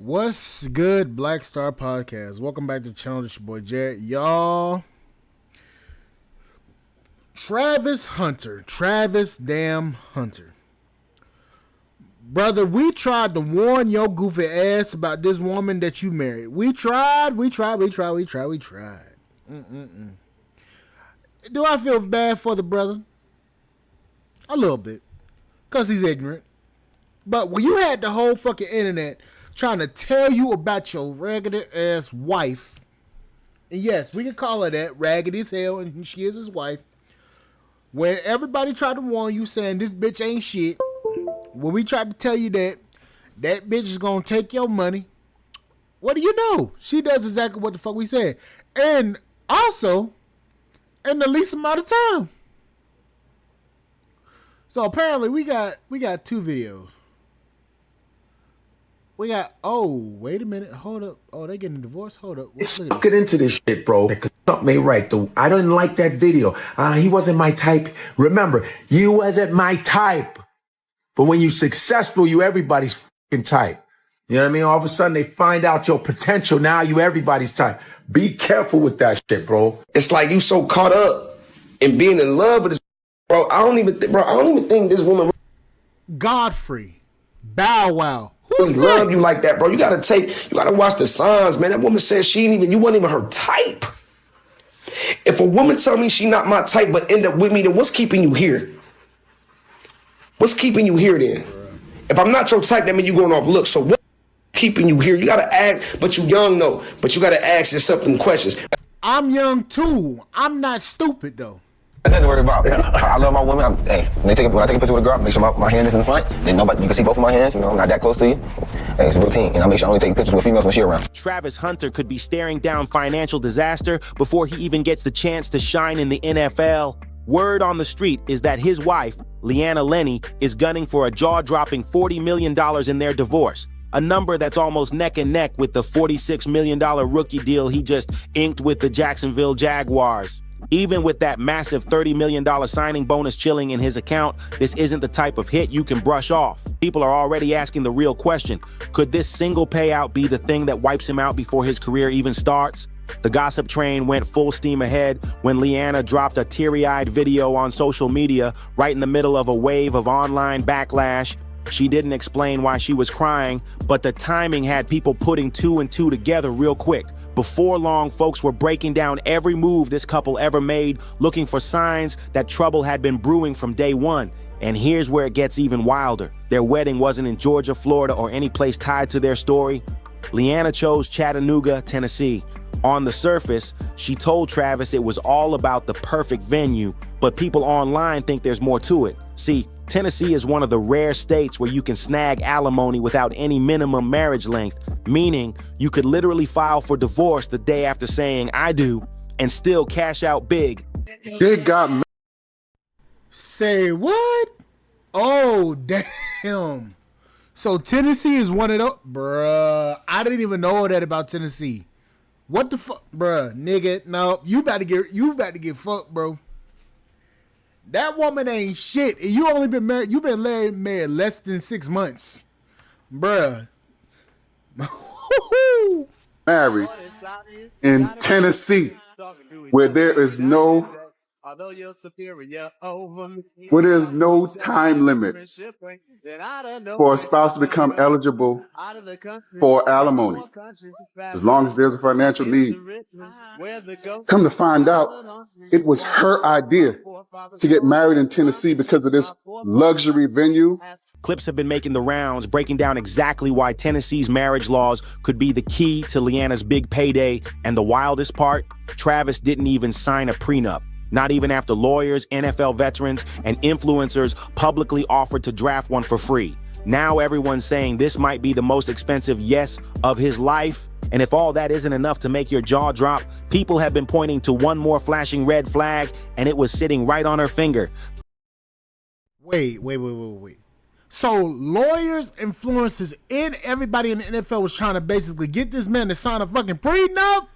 What's good, Black Star Podcast? Welcome back to the channel. It's your boy Jared. Y'all, Travis damn Hunter. Brother, we tried to warn your goofy ass about this woman that you married. We tried. Do I feel bad for the brother? A little bit. Because he's ignorant. But when you had the whole fucking internet trying to tell you about your raggedy ass wife, and yes, we can call her that, raggedy as hell, and she is his wife, when everybody tried to warn you saying this bitch ain't shit, when we tried to tell you that bitch is gonna take your money, what do you know? She does exactly what the fuck we said. And also, in the least amount of time. So apparently we got two videos. We got, oh, wait a minute. Hold up. Oh, they getting a divorce? Hold up. Let's get into this shit, bro. Because something ain't right. I didn't like that video. He wasn't my type. Remember, you wasn't my type. But when you're successful, you everybody's fucking type. You know what I mean? All of a sudden, they find out your potential. Now you everybody's type. Be careful with that shit, bro. It's like you so caught up in being in love with this, bro. I don't even think this woman Godfrey. Bow Wow. really love you like that, bro. You gotta watch the signs, man. That woman said you wasn't even her type. If a woman tell me she not my type but end up with me, then what's keeping you here? What's keeping you here then? If I'm not your type, that means you going off looks. So what's keeping you here? You gotta ask, but you young though. But you gotta ask yourself them questions. I'm young too. I'm not stupid though. Nothing to worry about. I love my women. When I take a picture with a girl, make sure my hand is in the front. Then nobody, you can see both of my hands. You know, I'm not that close to you. Hey, it's a routine. And I make sure I only take pictures with females when she's around. Travis Hunter could be staring down financial disaster before he even gets the chance to shine in the NFL. Word on the street is that his wife, Leanna Lenny, is gunning for a jaw-dropping $40 million in their divorce. A number that's almost neck and neck with the $46 million rookie deal he just inked with the Jacksonville Jaguars. Even with that massive $30 million signing bonus chilling in his account, this isn't the type of hit you can brush off. People are already asking the real question: could this single payout be the thing that wipes him out before his career even starts? The gossip train went full steam ahead when Leanna dropped a teary-eyed video on social media right in the middle of a wave of online backlash. She didn't explain why she was crying, but the timing had people putting two and two together real quick. Before long, folks were breaking down every move this couple ever made, looking for signs that trouble had been brewing from day one. And here's where it gets even wilder. Their wedding wasn't in Georgia, Florida, or any place tied to their story. Leanna chose Chattanooga, Tennessee. On the surface, she told Travis it was all about the perfect venue, but people online think there's more to it. See, Tennessee is one of the rare states where you can snag alimony without any minimum marriage length, meaning you could literally file for divorce the day after saying "I do" and still cash out big. They got Say what? Oh, damn. So Tennessee is one of those? Bruh, I didn't even know that about Tennessee. What the fuck? Bruh, nigga, no, you about to get fucked, bro. That woman ain't shit. And you only been married, you been married less than 6 months. Bruh. married in Tennessee, where there's no time limit for a spouse to become eligible for alimony, as long as there's a financial need. Come to find out, it was her idea to get married in Tennessee because of this luxury venue. Clips have been making the rounds, breaking down exactly why Tennessee's marriage laws could be the key to Leanna's big payday. And the wildest part, Travis didn't even sign a prenup. Not even after lawyers, NFL veterans, and influencers publicly offered to draft one for free. Now everyone's saying this might be the most expensive yes of his life. And if all that isn't enough to make your jaw drop, people have been pointing to one more flashing red flag, and it was sitting right on her finger. Wait. So lawyers, influencers, and everybody in the NFL was trying to basically get this man to sign a fucking prenup?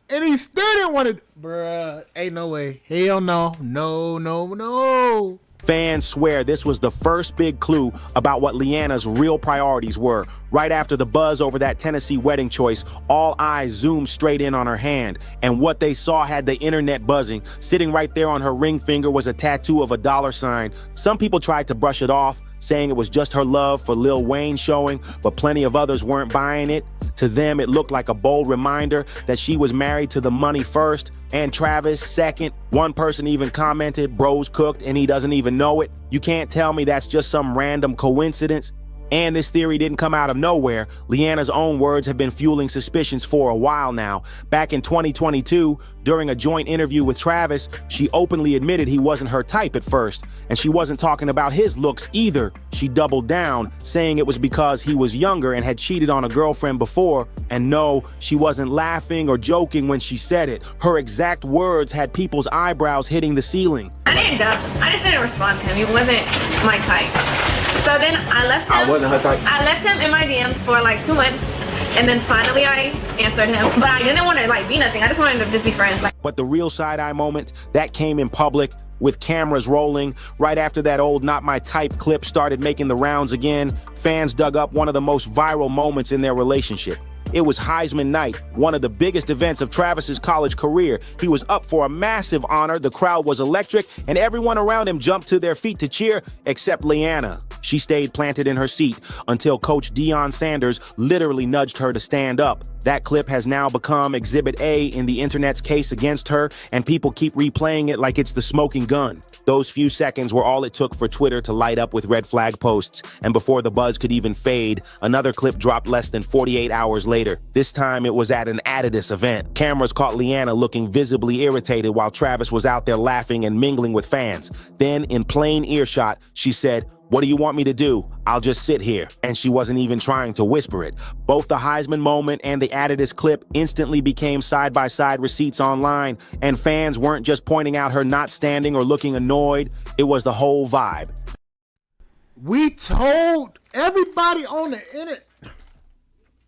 And he still didn't want to. Bruh, ain't no way. Hell no. No. Fans swear this was the first big clue about what Leanna's real priorities were. Right after the buzz over that Tennessee wedding choice, all eyes zoomed straight in on her hand, and what they saw had the internet buzzing. Sitting right there on her ring finger was a tattoo of a $sign. Some people tried to brush it off, saying it was just her love for Lil Wayne showing, but plenty of others weren't buying it. To them, it looked like a bold reminder that she was married to the money first and Travis second. One person even commented, "Bro's cooked and he doesn't even know it." You can't tell me that's just some random coincidence. And this theory didn't come out of nowhere. Leanna's own words have been fueling suspicions for a while now. Back in 2022, during a joint interview with Travis, she openly admitted he wasn't her type at first, and she wasn't talking about his looks either. She doubled down, saying it was because he was younger and had cheated on a girlfriend before. And no, she wasn't laughing or joking when she said it. Her exact words had people's eyebrows hitting the ceiling. I didn't dump. I just didn't respond to him. He wasn't my type. So then I left him. I wasn't her type. I left him in my DMs for like 2 months, and then finally I answered him. But I didn't want to like be nothing. I just wanted to just be friends. But the real side-eye moment, that came in public with cameras rolling. Right after that old "not my type" clip started making the rounds again, fans dug up one of the most viral moments in their relationship. It was Heisman night, one of the biggest events of Travis's college career. He was up for a massive honor, the crowd was electric, and everyone around him jumped to their feet to cheer, except Leanna. She stayed planted in her seat until Coach Deion Sanders literally nudged her to stand up. That clip has now become Exhibit A in the internet's case against her, and people keep replaying it like it's the smoking gun. Those few seconds were all it took for Twitter to light up with red flag posts, and before the buzz could even fade, another clip dropped less than 48 hours later. This time it was at an Adidas event. Cameras caught Leanna looking visibly irritated while Travis was out there laughing and mingling with fans. Then, in plain earshot, she said, "What do you want me to do? I'll just sit here." And she wasn't even trying to whisper it. Both the Heisman moment and the Adidas clip instantly became side-by-side receipts online, and fans weren't just pointing out her not standing or looking annoyed. It was the whole vibe. We told everybody on the internet.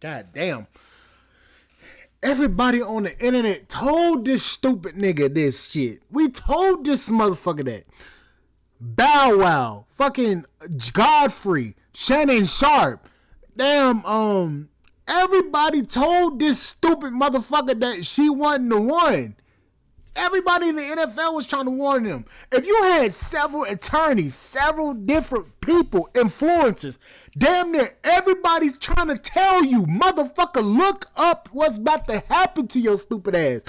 God damn. Everybody on the internet told this stupid nigga this shit. We told this motherfucker that. Bow Wow, fucking Godfrey, Shannon Sharp, damn, everybody told this stupid motherfucker that she wasn't the one. Everybody in the NFL was trying to warn them. If you had several attorneys, several different people, influencers, damn near everybody trying to tell you, motherfucker, look up what's about to happen to your stupid ass.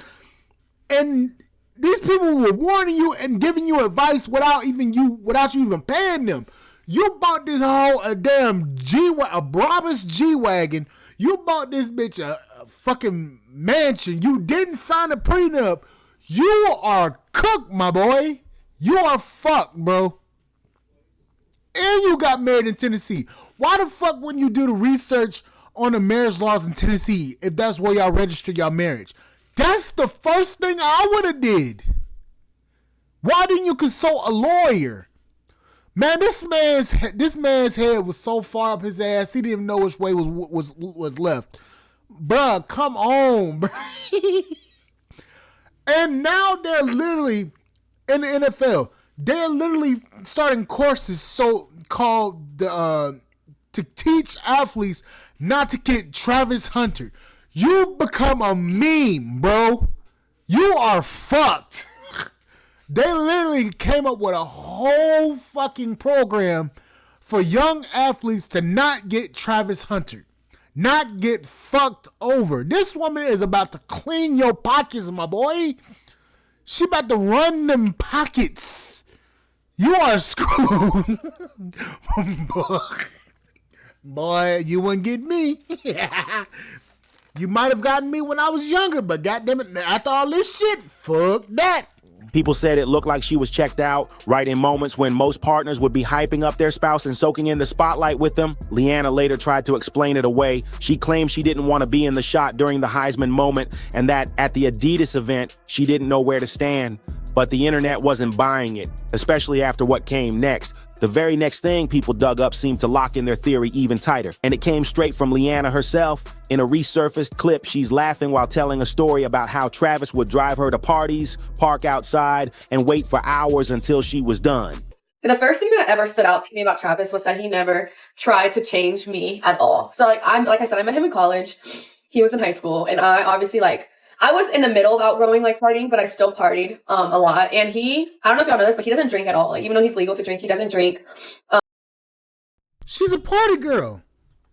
And these people were warning you and giving you advice without you even paying them. You bought this whole a Brabus G-Wagon. You bought this bitch a fucking mansion. You didn't sign a prenup. You are cooked, my boy. You are fucked, bro. And you got married in Tennessee. Why the fuck wouldn't you do the research on the marriage laws in Tennessee if that's where y'all registered y'all marriage? That's the first thing I would have did. Why didn't you consult a lawyer? Man, this man's head was so far up his ass, he didn't even know which way was left. Bruh, come on, bruh. And now they're literally, in the NFL, they're literally starting courses so-called to teach athletes not to get Travis Hunter. You've become a meme, bro. You are fucked. They literally came up with a whole fucking program for young athletes to not get Travis Hunter. Not get fucked over. This woman is about to clean your pockets, my boy. She about to run them pockets. You are screwed. Boy, you wouldn't get me. You might have gotten me when I was younger, but goddamn it, after all this shit, fuck that. People said it looked like she was checked out, right in moments when most partners would be hyping up their spouse and soaking in the spotlight with them. Leanna later tried to explain it away. She claimed she didn't want to be in the shot during the Heisman moment and that at the Adidas event, she didn't know where to stand. But the internet wasn't buying it, especially after what came next. The very next thing people dug up seemed to lock in their theory even tighter. And it came straight from Leanna herself. In a resurfaced clip, she's laughing while telling a story about how Travis would drive her to parties, park outside, and wait for hours until she was done. The first thing that ever stood out to me about Travis was that he never tried to change me at all. So like I said, I met him in college. He was in high school, and I obviously I was in the middle of outgrowing partying, but I still partied a lot. And I don't know if y'all know this, but he doesn't drink at all. Like, even though he's legal to drink, he doesn't drink. She's a party girl.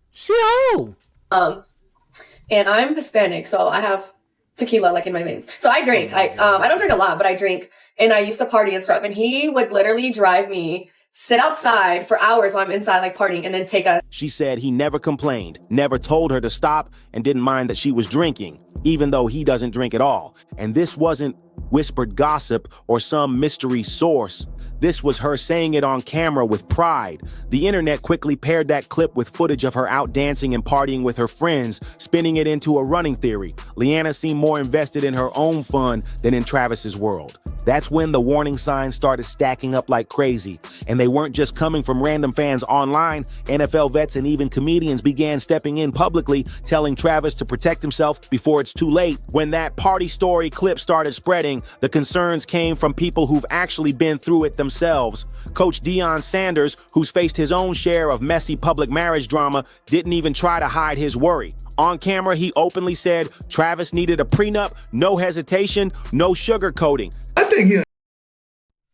She old. And I'm Hispanic, so I have tequila in my veins. So I drink. I don't drink a lot, but I drink. And I used to party and stuff. And he would literally drive me, sit outside for hours while I'm inside partying, and then take us. She said he never complained, never told her to stop, and didn't mind that she was drinking, even though he doesn't drink at all. And this wasn't whispered gossip or some mystery source. This was her saying it on camera with pride. The internet quickly paired that clip with footage of her out dancing and partying with her friends, spinning it into a running theory. Leanna seemed more invested in her own fun than in Travis's world. That's when the warning signs started stacking up like crazy. And they weren't just coming from random fans online. NFL vets and even comedians began stepping in publicly, telling Travis to protect himself before it's too late. When that party story clip started spreading, the concerns came from people who've actually been through it themselves. Coach Deion Sanders, who's faced his own share of messy public marriage drama, didn't even try to hide his worry. On camera, he openly said Travis needed a prenup, no hesitation, no sugarcoating. I think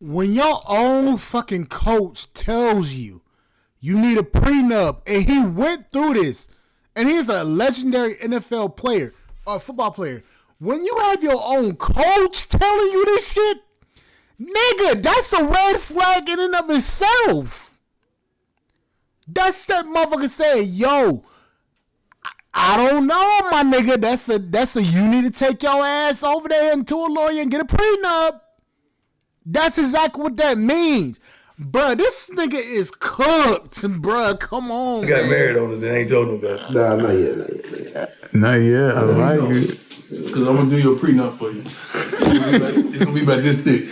When your own fucking coach tells you you need a prenup, and he went through this, and he's a legendary NFL player or football player, when you have your own coach telling you this shit, nigga, that's a red flag in and of itself. That's that motherfucker saying, yo, I don't know, my nigga. That's a you need to take your ass over there into a lawyer and get a prenup. That's exactly what that means. Bruh, this nigga is cooked, bruh. Come on, I got married on us and ain't told nobody. Nah, not yet. Not yet. I like it. Because I'm going to do your prenup for you. It's going to be about this thick.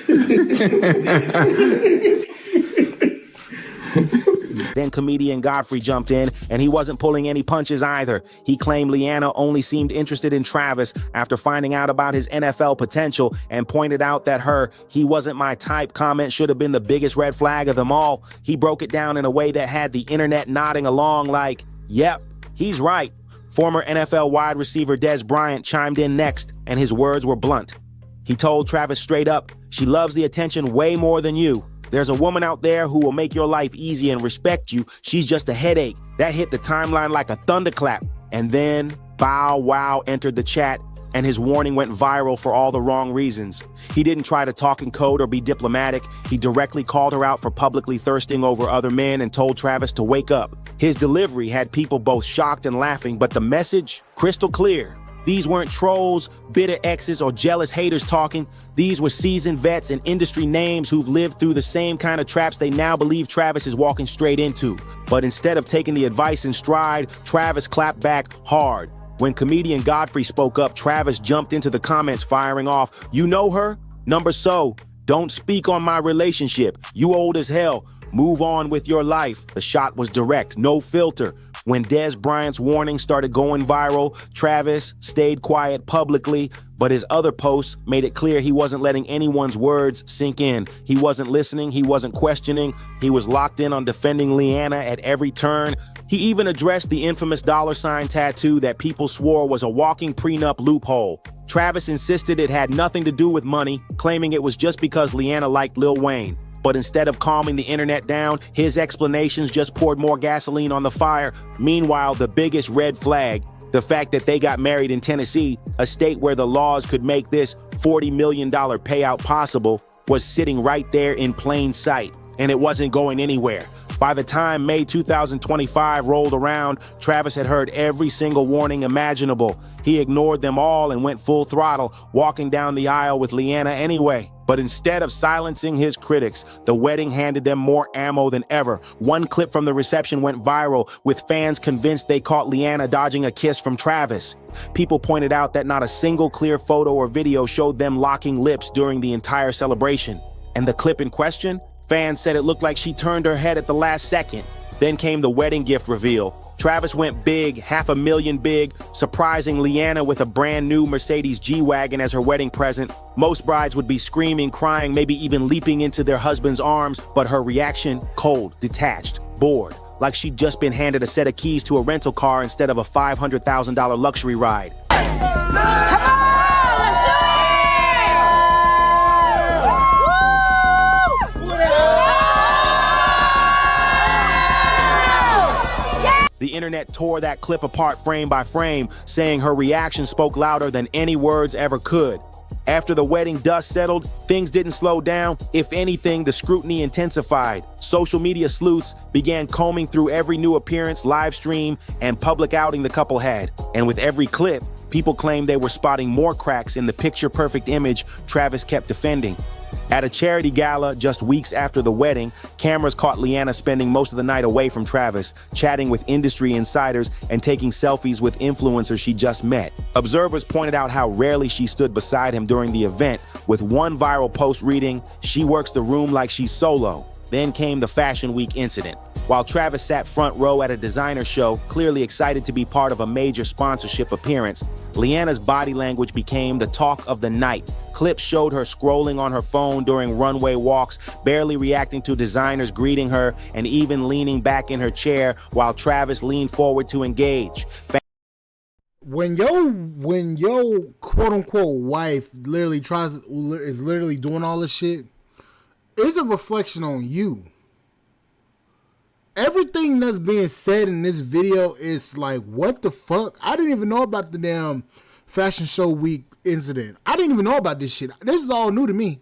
Then comedian Godfrey jumped in, and he wasn't pulling any punches either. He claimed Leanna only seemed interested in Travis after finding out about his NFL potential, and pointed out that her "he wasn't my type" comment should have been the biggest red flag of them all. He broke it down in a way that had the internet nodding along like, yep, he's right. Former NFL wide receiver Dez Bryant chimed in next, and his words were blunt. He told Travis straight up, "She loves the attention way more than you. There's a woman out there who will make your life easy and respect you. She's just a headache." That hit the timeline like a thunderclap. And then Bow Wow entered the chat, and his warning went viral for all the wrong reasons. He didn't try to talk in code or be diplomatic. He directly called her out for publicly thirsting over other men and told Travis to wake up. His delivery had people both shocked and laughing, but the message, crystal clear. These weren't trolls, bitter exes, or jealous haters talking. These were seasoned vets and industry names who've lived through the same kind of traps they now believe Travis is walking straight into. But instead of taking the advice in stride, Travis clapped back hard. When comedian Godfrey spoke up, Travis jumped into the comments firing off, "You know her? Number so. Don't speak on my relationship. You old as hell. Move on with your life." The shot was direct, no filter. When Dez Bryant's warning started going viral, Travis stayed quiet publicly, but his other posts made it clear he wasn't letting anyone's words sink in. He wasn't listening, he wasn't questioning, he was locked in on defending Leanna at every turn. He even addressed the infamous $sign tattoo that people swore was a walking prenup loophole. Travis insisted it had nothing to do with money, claiming it was just because Leanna liked Lil Wayne. But instead of calming the internet down, his explanations just poured more gasoline on the fire. Meanwhile, the biggest red flag, the fact that they got married in Tennessee, a state where the laws could make this $40 million payout possible, was sitting right there in plain sight. And it wasn't going anywhere. By the time May 2025 rolled around, Travis had heard every single warning imaginable. He ignored them all and went full throttle, walking down the aisle with Leanna anyway. But instead of silencing his critics, the wedding handed them more ammo than ever. One clip from the reception went viral, with fans convinced they caught Leanna dodging a kiss from Travis. People pointed out that not a single clear photo or video showed them locking lips during the entire celebration. And the clip in question? Fans said it looked like she turned her head at the last second. Then came the wedding gift reveal. Travis went big, $500,000 big, surprising Leanna with a brand new Mercedes G-Wagon as her wedding present. Most brides would be screaming, crying, maybe even leaping into their husband's arms, but her reaction, cold, detached, bored, like she'd just been handed a set of keys to a rental car instead of a $500,000 luxury ride. The internet tore that clip apart frame by frame, saying her reaction spoke louder than any words ever could. After the wedding dust settled, things didn't slow down. If anything, the scrutiny intensified. Social media sleuths began combing through every new appearance, live stream, and public outing the couple had. And with every clip, people claimed they were spotting more cracks in the picture-perfect image Travis kept defending. At a charity gala just weeks after the wedding, cameras caught Leanna spending most of the night away from Travis, chatting with industry insiders and taking selfies with influencers she just met. Observers pointed out how rarely she stood beside him during the event, with one viral post reading, "She works the room like she's solo." Then came the Fashion Week incident. While Travis sat front row at a designer show, clearly excited to be part of a major sponsorship appearance, Leanna's body language became the talk of the night. Clips showed her scrolling on her phone during runway walks, barely reacting to designers greeting her, and even leaning back in her chair while Travis leaned forward to engage. When your quote unquote wife literally is literally doing all this shit, it's a reflection on you. Everything that's being said in this video is like, what the fuck? I didn't even know about the damn Fashion Show Week incident. I didn't even know about this shit. This is all new to me.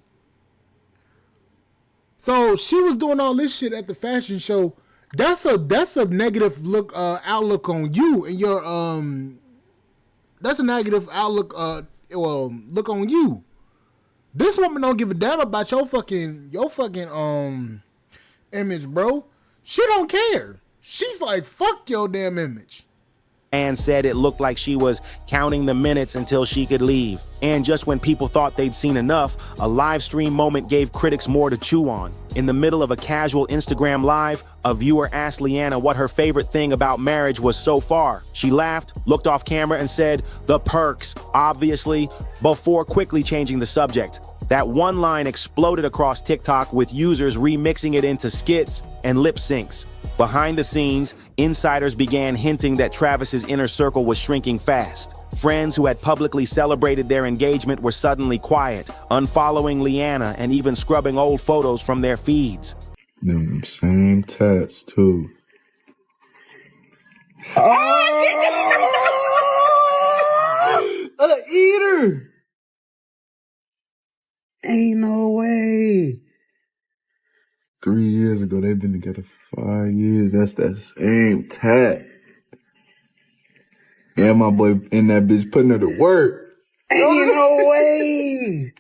So she was doing all this shit at the fashion show. That's a negative outlook on you and your that's a negative outlook look on you. This woman don't give a damn about your fucking image, bro. She don't care. She's like, fuck your damn image. And said it looked like she was counting the minutes until she could leave. And just when people thought they'd seen enough, a live stream moment gave critics more to chew on. In the middle of a casual Instagram live, a viewer asked Leanna what her favorite thing about marriage was so far. She laughed, looked off camera, and said, "The perks, obviously," before quickly changing the subject. That one line exploded across TikTok, with users remixing it into skits and lip syncs. Behind the scenes, insiders began hinting that Travis's inner circle was shrinking fast. Friends who had publicly celebrated their engagement were suddenly quiet, unfollowing Leanna and even scrubbing old photos from their feeds. Them same tats, too. A eater! Ain't no way. 3 years ago, they've been together for 5 years. That's that same tat. Yeah, my boy in that bitch putting her to work. Ain't no way.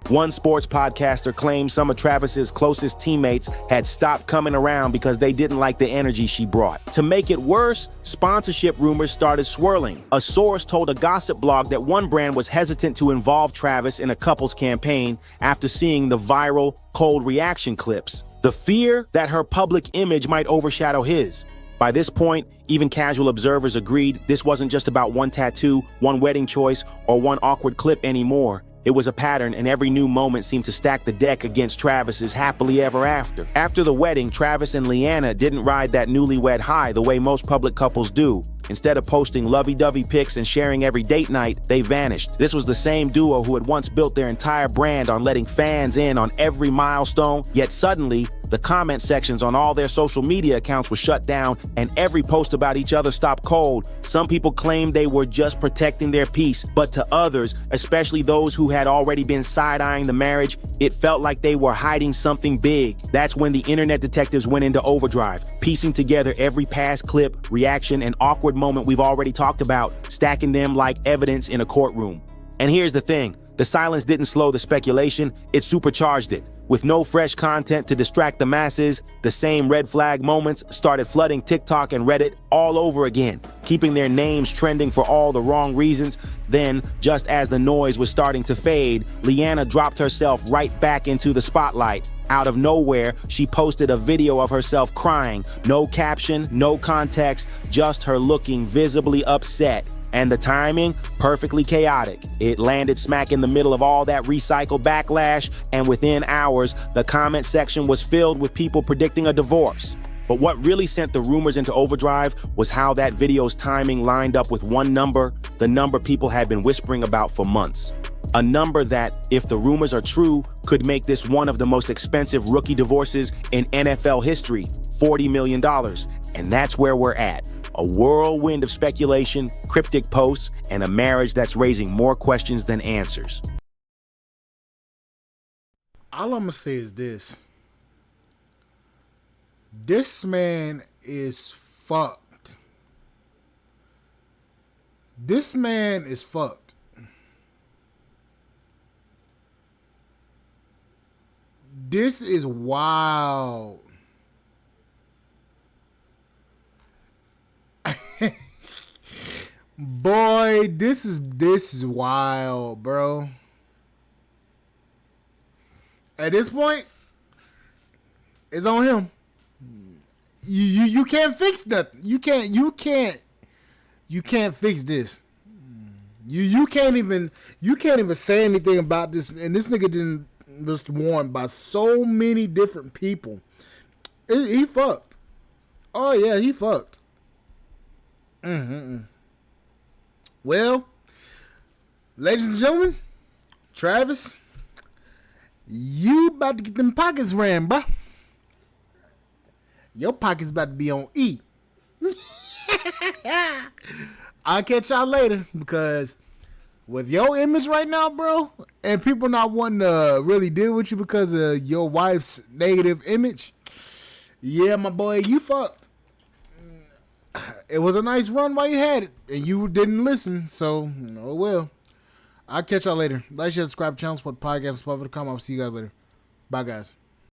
One sports podcaster claimed some of Travis's closest teammates had stopped coming around because they didn't like the energy she brought. To make it worse, sponsorship rumors started swirling. A source told a gossip blog that one brand was hesitant to involve Travis in a couple's campaign after seeing the viral cold reaction clips. The fear that her public image might overshadow his. By this point, even casual observers agreed this wasn't just about one tattoo, one wedding choice, or one awkward clip anymore. It was a pattern, and every new moment seemed to stack the deck against Travis's happily ever after. After the wedding, Travis and Leanna didn't ride that newlywed high the way most public couples do. Instead of posting lovey-dovey pics and sharing every date night, they vanished. This was the same duo who had once built their entire brand on letting fans in on every milestone, yet suddenly, the comment sections on all their social media accounts were shut down, and every post about each other stopped cold. Some people claimed they were just protecting their peace, but to others, especially those who had already been side-eyeing the marriage, it felt like they were hiding something big. That's when the internet detectives went into overdrive, piecing together every past clip, reaction, and awkward moment we've already talked about, stacking them like evidence in a courtroom. And here's the thing. The silence didn't slow the speculation, it supercharged it. With no fresh content to distract the masses, the same red flag moments started flooding TikTok and Reddit all over again, keeping their names trending for all the wrong reasons. Then, just as the noise was starting to fade, Leanna dropped herself right back into the spotlight. Out of nowhere, she posted a video of herself crying. No caption, no context, just her looking visibly upset. And the timing, perfectly chaotic. It landed smack in the middle of all that recycle backlash, and within hours, the comment section was filled with people predicting a divorce. But what really sent the rumors into overdrive was how that video's timing lined up with one number, the number people had been whispering about for months. A number that, if the rumors are true, could make this one of the most expensive rookie divorces in NFL history, $40 million. And that's where we're at. A whirlwind of speculation, cryptic posts, and a marriage that's raising more questions than answers. All I'm gonna say is this. This man is fucked. This man is fucked. This is wild. Boy, this is wild, bro. At this point, it's on him. You can't fix nothing. You can't fix this. You can't even say anything about this. And this nigga didn't was warned by so many different people. He fucked. Oh yeah, he fucked. Well, ladies and gentlemen, Travis, you about to get them pockets ran, bro. Your pockets about to be on E. I'll catch y'all later, because with your image right now, bro, and people not wanting to really deal with you because of your wife's negative image, yeah, my boy, you fucked. It was a nice run while you had it, and you didn't listen, so, oh well. I'll catch y'all later. Like, share, subscribe, channel, support the podcast, and Spotify.com. I'll see you guys later. Bye, guys.